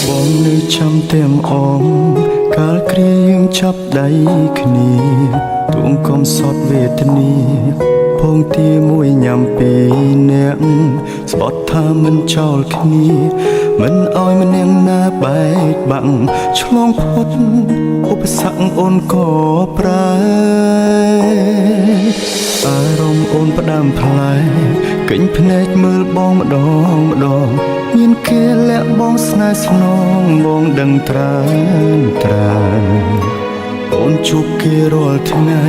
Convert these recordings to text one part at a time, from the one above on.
បងនៅចាំទាំងអងកាលគ្រាយើងចាប់ដៃគ្នាទួងកំសត់វេទនាពងទាមួយញ៉ាំពីអ្នកស្បត់ថាមិនចោលគ្នាមិនអោយម្នាក់ណាបែកបាក់ឆ្លងផុតឧបសគ្គអូនក៏ប្រើអារម្មណ៍អូនផ្ដាំផ្លែកិញភ្នែកមើលបងម្ដងមានគេលាក់បងស្នេហ៍ស្នងបងដឹងត្រាអូនជួបគេរាល់ថ្ងៃ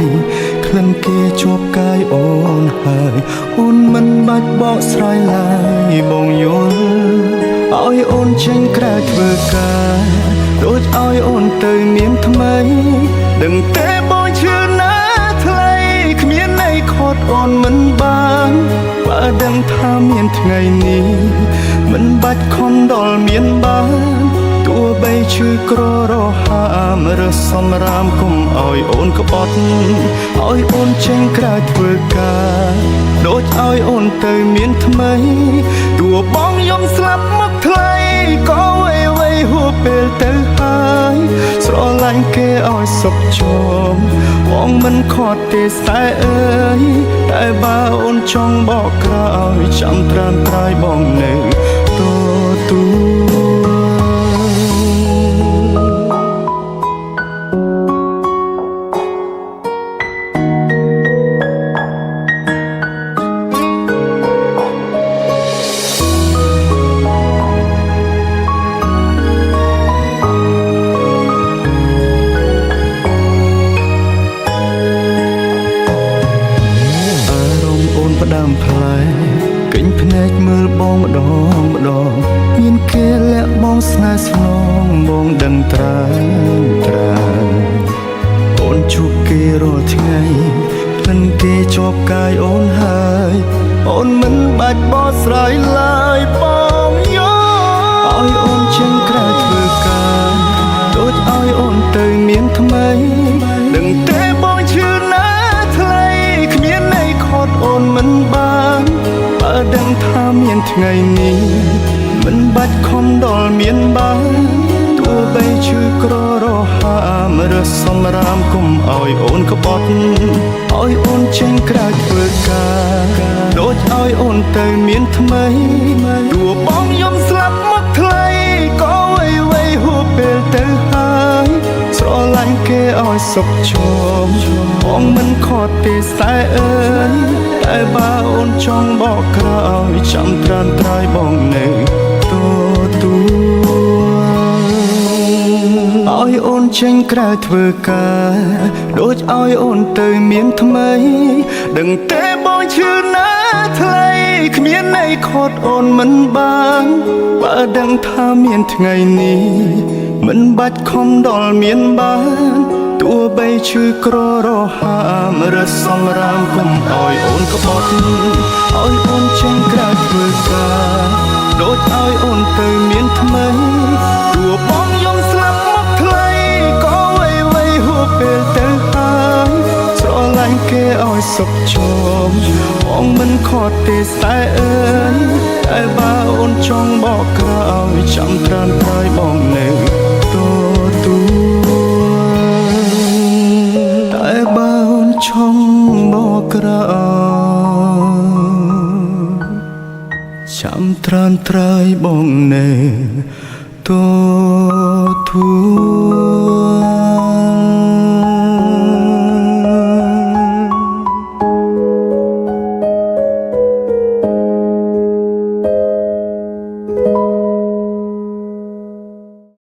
ក្លិនគេជាប់កាយអូនហើយអូនមិនបាច់បកស្រាយឡើយបងយល់ឲ្យអូនចេញក្រៅធ្វើការដូចឲ្យអូនទៅមានថ្មីដឹងទេបងឈឺណាថ្លៃគ្មានន័យខត់អូនមិនបានបើដឹងថាមានថ្ងៃនេះមិនបាច់ខំដល់មានបានទោះបីឈឺក្ររហាមរើសសម្រាមគុំឲ្យអូនក្បត់ឲ្យអូនចេញក្រៅធ្វើការដូចឲ្យអូនទៅមានថ្មីទោះបងយំស្លាប់មកថ្លៃក៏វៃហួសពេលទៅហើយស្រឡាញ់គេឲ្យសុខជមបងមិនខត់ទេតែអើយតែបើអូនចង់បកក្រោយចាំត្រាំត្រាយបងនៅទូផ្ដាំផ្លែកិញភ្នែកមើលបងម្ដងមានគេលាក់បងស្នេហ៍ស្នងបងដឹងត្រាអូនជួបគេរាល់ថ្ងៃក្លិនគេជាប់កាយអូនហើយអូនមិនបាច់បកស្រាយឡើយបងយោឲ្យអូនចេញក្រៅធ្វើការដូចឲ្យអូនទៅមានថ្មីដឹងទេបងឈឺណាថ្លៃគ្មានន័យខត់អូនមិនបានបើដឹងថាមានថ្ងៃនេះមិនបាច់ខំដល់មានបានទោះបីឈឺក្ររហាមរើសសម្រាមគុំឲ្យអូនក្បត់ឲ្យអូនចេញក្រៅធ្វើការដូចឲ្យអូនទៅមានថ្មីទោះបងយំស្លាប់មកថ្លៃក៏វៃហួសពេលទៅហើយស្រឡាញ់គេឲ្យសុខជមបងមិនខត់ទេតែអើយតែបើអូនចង់បកក្រោយចាំត្រាំត្រាយបងនៅទូឲ្យអូនចេញក្រៅធ្វើការដូចឲ្យអូនទៅមានថ្មីដឹងទេបងឈឺណាថ្លៃគ្មានន័យខត់អូនមិនបានបើដឹងថាមានថ្ងៃនេះមិនបាច់ខំដល់មានបានទោះបីឈឺក្ររហាមរើសសម្រាមគុំឲ្យអូនក្បត់ឲ្យអូនចេញក្រៅធ្វើការដូចឲ្យអូនទៅមានថ្មីទោះបងយំស្លាប់មកថ្លៃក៏វៃហួសពេលទៅហើយស្រឡាញ់គេឲ្យសុខជមបងមិនខត់ទេតែអើយតែបើអូនចង់បកក្រោយចាំត្រាំត្រាយបងនៅទូតែបើអូនចង់បកក្រោយចាំត្រាំត្រាយបងនៅទូ